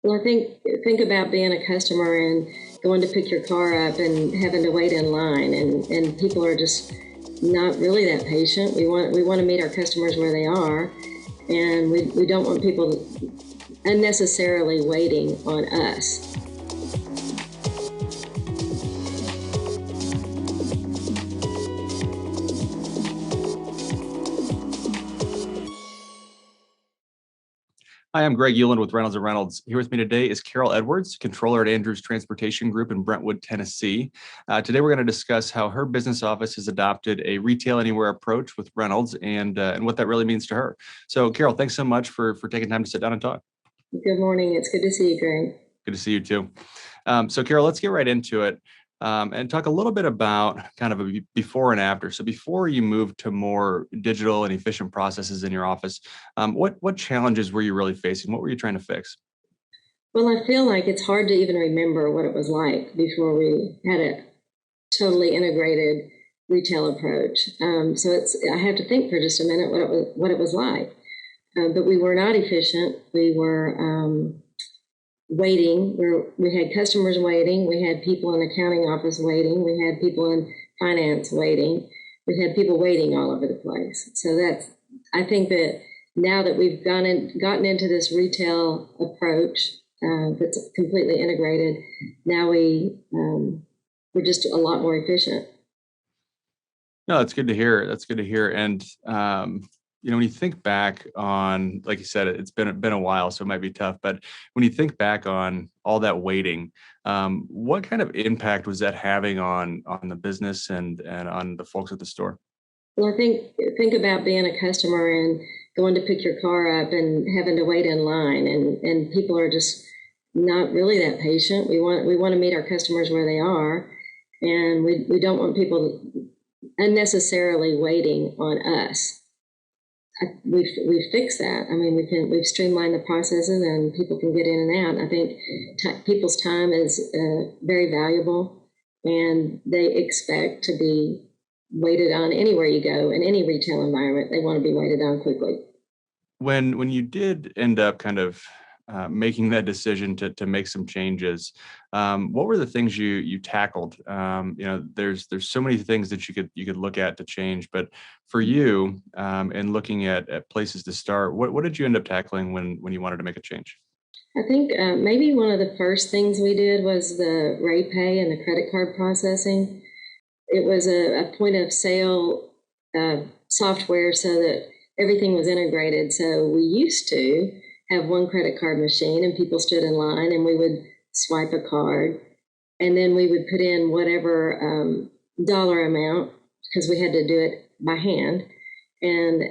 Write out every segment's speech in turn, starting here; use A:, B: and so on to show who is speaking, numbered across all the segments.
A: Well, think about being a customer and going to pick your car up and having to wait in line, and people are just not really that patient. We want to meet our customers where they are, and we don't want people unnecessarily waiting on us.
B: Hi, I'm Greg Euland with Reynolds Reynolds. Here with me today is Carol Edwards, controller at Andrews Transportation Group in Brentwood, Tennessee. Today, we're going to discuss how her business office has adopted a retail anywhere approach with Reynolds and what that really means to her. So, Carol, thanks so much for taking time to sit down and talk.
A: Good morning. It's good to see you, Greg.
B: Good to see you too. So, Carol, let's get right into it and talk a little bit about kind of a before and after. So, before you moved to more digital and efficient processes in your office, what challenges were you really facing? What were you trying to fix?
A: Well, I feel like it's hard to even remember what it was like before we had a totally integrated retail approach. So I have to think for just a minute what it was like. But we were not efficient. We were waiting. We had customers waiting. We had people in accounting office waiting. We had people in finance waiting. We had people waiting all over the place. So I think that now that we've gotten into this retail approach that's completely integrated, now we're just a lot more efficient.
B: No, that's good to hear. That's good to hear. And when you think back on, like you said, it's been a while, so it might be tough. But when you think back on all that waiting, what kind of impact was that having on the business and on the folks at the store?
A: Well, think about being a customer and going to pick your car up and having to wait in line, and people are just not really that patient. We want to meet our customers where they are, and we don't want people unnecessarily waiting on us. We've fixed that. I mean, we've streamlined the processes, and people can get in and out. I think people's time is very valuable, and they expect to be waited on anywhere you go in any retail environment. They want to be waited on quickly.
B: When you did end up kind of making that decision to make some changes, what were the things you tackled? There's so many things that you could look at to change, but for you, and looking at places to start, what did you end up tackling when you wanted to make a change?
A: I think maybe one of the first things we did was the Ray Pay and the credit card processing. It was a point of sale software so that everything was integrated. So we used to have one credit card machine, and people stood in line, and we would swipe a card, and then we would put in whatever dollar amount, because we had to do it by hand. And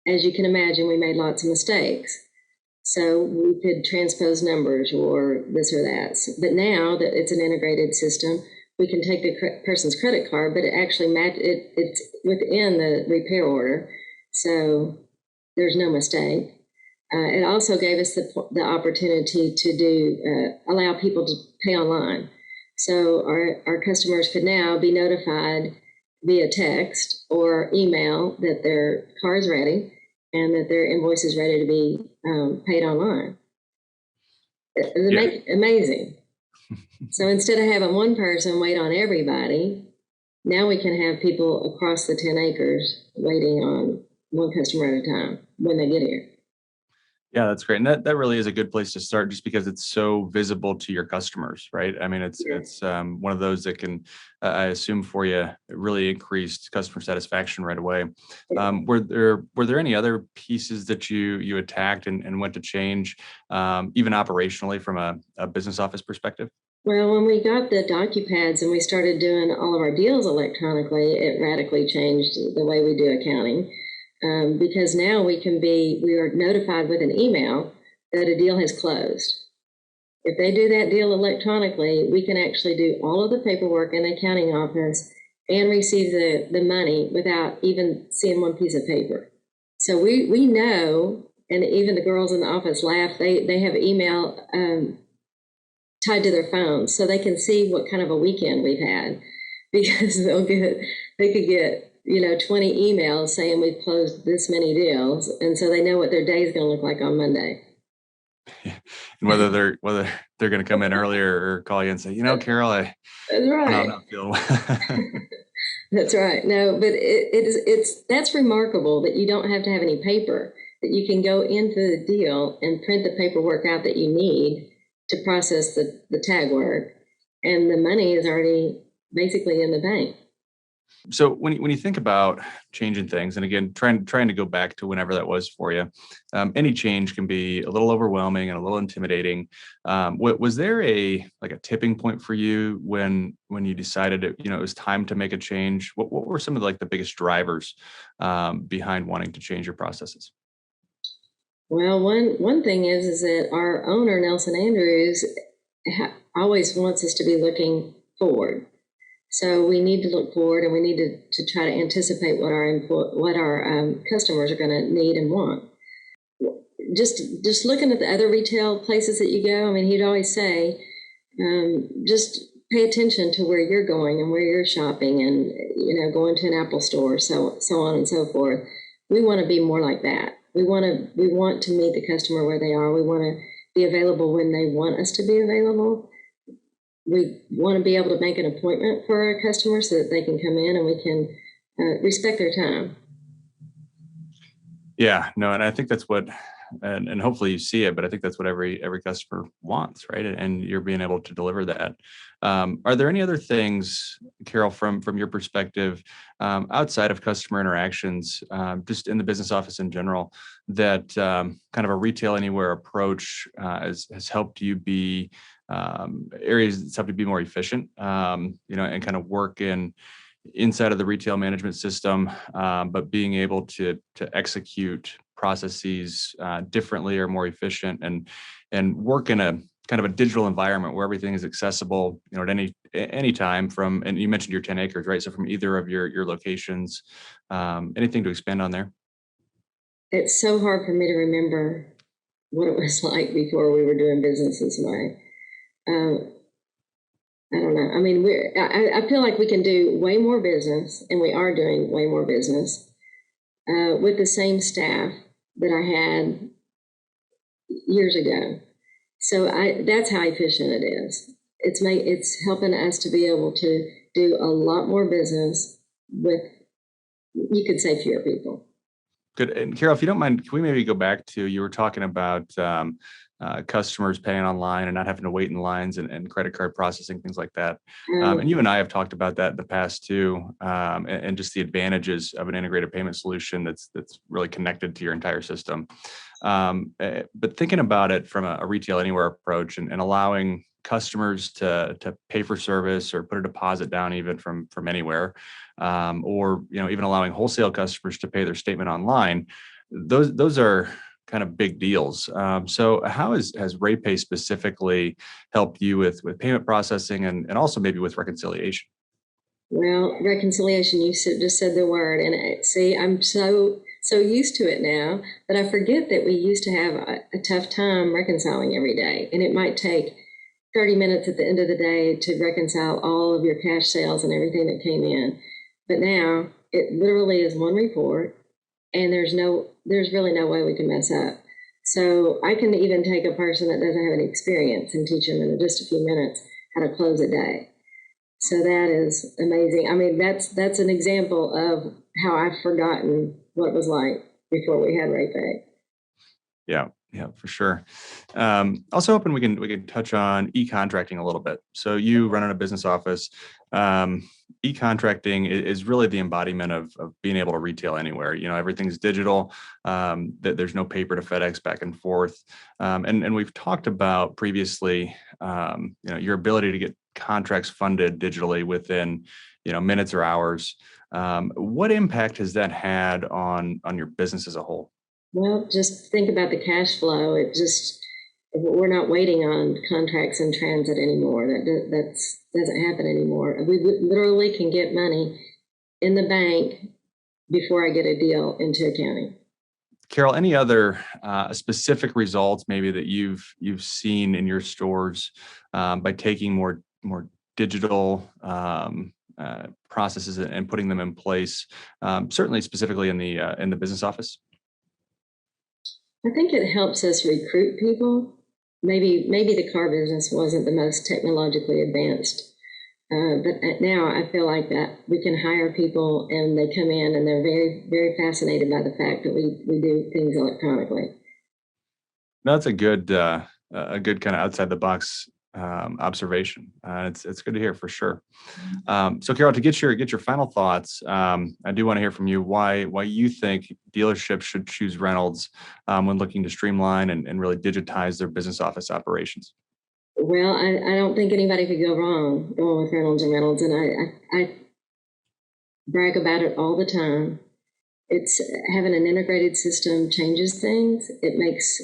A: as you can imagine, we made lots of mistakes. So we could transpose numbers or this or that. But now that it's an integrated system, we can take the person's credit card, but it actually it's within the repair order, so there's no mistake. It also gave us the opportunity to allow people to pay online. So our customers could now be notified via text or email that their car is ready and that their invoice is ready to be paid online. It's amazing. So instead of having one person wait on everybody, now we can have people across the 10 acres waiting on one customer at a time when they get here.
B: Yeah, that's great. And that really is a good place to start, just because it's so visible to your customers, right? I mean, it's one of those that can, I assume for you, it really increased customer satisfaction right away. Were there any other pieces that you attacked and went to change, even operationally from a business office perspective?
A: Well, when we got the DocuPads and we started doing all of our deals electronically, it radically changed the way we do accounting. Because now we are notified with an email that a deal has closed. If they do that deal electronically, we can actually do all of the paperwork in the accounting office and receive the money without even seeing one piece of paper. So we know, and even the girls in the office laugh, they have email tied to their phones so they can see what kind of a weekend we've had, because they could get 20 emails saying we've closed this many deals. And so they know what their day is going to look like on Monday.
B: and whether they're going to come in earlier or call you and say, Carol,
A: That's
B: I'm
A: right.
B: not feeling well.
A: That's right. No, but it's that's remarkable that you don't have to have any paper, that you can go into the deal and print the paperwork out that you need to process the tag work, and the money is already basically in the bank.
B: So when you think about changing things, and again, trying to go back to whenever that was for you, any change can be a little overwhelming and a little intimidating. Was there a tipping point for you when you decided it was time to make a change? What were some of the biggest drivers behind wanting to change your processes?
A: Well, one thing is that our owner Nelson Andrews always wants us to be looking forward. So we need to look forward, and we need to try to anticipate what our customers are going to need and want. Just looking at the other retail places that you go, I mean, he'd always say, just pay attention to where you're going and where you're shopping, and going to an Apple store, so on and so forth. We want to be more like that. We want to meet the customer where they are. We want to be available when they want us to be available. We want to be able to make an appointment for our customers so that they can come in and we can respect their time.
B: Yeah, no, and I think that's what, and hopefully you see it, but I think that's what every customer wants, right? And you're being able to deliver that. Are there any other things, Carol, from your perspective, outside of customer interactions, just in the business office in general, that kind of a retail anywhere approach has helped you be areas that's helped you be more efficient, and kind of work inside of the retail management system, but being able to execute processes differently or more efficient, and work in a kind of a digital environment where everything is accessible, at any time from, and you mentioned your 10 acres, right? So from either of your locations, anything to expand on there?
A: It's so hard for me to remember what it was like before we were doing business this way. Uh, I don't know. I mean, I feel like we can do way more business, and we are doing way more business with the same staff that I had years ago. So that's how efficient it is. It's helping us to be able to do a lot more business with, you could say, fewer people.
B: Good. And Carol, if you don't mind, can we maybe go back to, you were talking about customers paying online and not having to wait in lines, and credit card processing, things like that. And you and I have talked about that in the past too, and just the advantages of an integrated payment solution that's really connected to your entire system. But thinking about it from a retail anywhere approach, and allowing customers to pay for service or put a deposit down even from anywhere, or even allowing wholesale customers to pay their statement online, those are kind of big deals. So how has RayPay specifically helped you with payment processing, and also maybe with reconciliation?
A: Well, reconciliation, you just said the word, and see, I'm so used to it now that I forget that we used to have a tough time reconciling every day, and it might take 30 minutes at the end of the day to reconcile all of your cash sales and everything that came in. But now it literally is one report, and there's really no way we can mess up. So I can even take a person that doesn't have any experience and teach them in just a few minutes how to close a day. So that is amazing. I mean, that's an example of how I've forgotten what it was like before we had RayPay.
B: Yeah, yeah, for sure. Also hoping we can touch on e-contracting a little bit. So you run in a business office. E-contracting is really the embodiment of being able to retail anywhere. Everything's digital. That there's no paper to FedEx back and forth. And we've talked about previously, your ability to get contracts funded digitally within, minutes or hours. What impact has that had on your business as a whole?
A: Well, just think about the cash flow. We're not waiting on contracts in transit anymore. That doesn't happen anymore. We literally can get money in the bank before I get a deal into accounting.
B: Carol, any other specific results maybe that you've seen in your stores by taking more digital processes and putting them in place, certainly specifically in the business office?
A: I think it helps us recruit people. maybe the car business wasn't the most technologically advanced. But now I feel like that we can hire people and they come in and they're very, very fascinated by the fact that we do things electronically.
B: No, that's a good kind of outside the box observation. It's good to hear for sure. So, Carol, to get your final thoughts, I do want to hear from you why you think dealerships should choose Reynolds when looking to streamline and really digitize their business office operations.
A: Well, I don't think anybody could go wrong going with Reynolds and Reynolds, and I brag about it all the time. It's having an integrated system changes things. It makes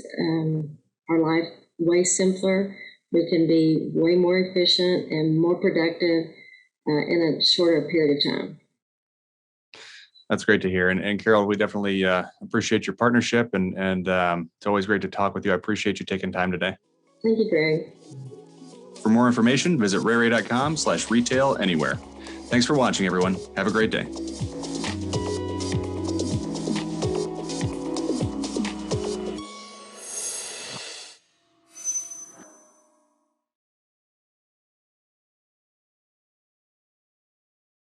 A: our life way simpler. We can be way more efficient and more productive in a shorter period of time.
B: That's great to hear. And Carol, we definitely appreciate your partnership, and it's always great to talk with you. I appreciate you taking time today.
A: Thank you, Greg.
B: For more information, visit rayray.com/retail anywhere. Thanks for watching, everyone. Have a great day.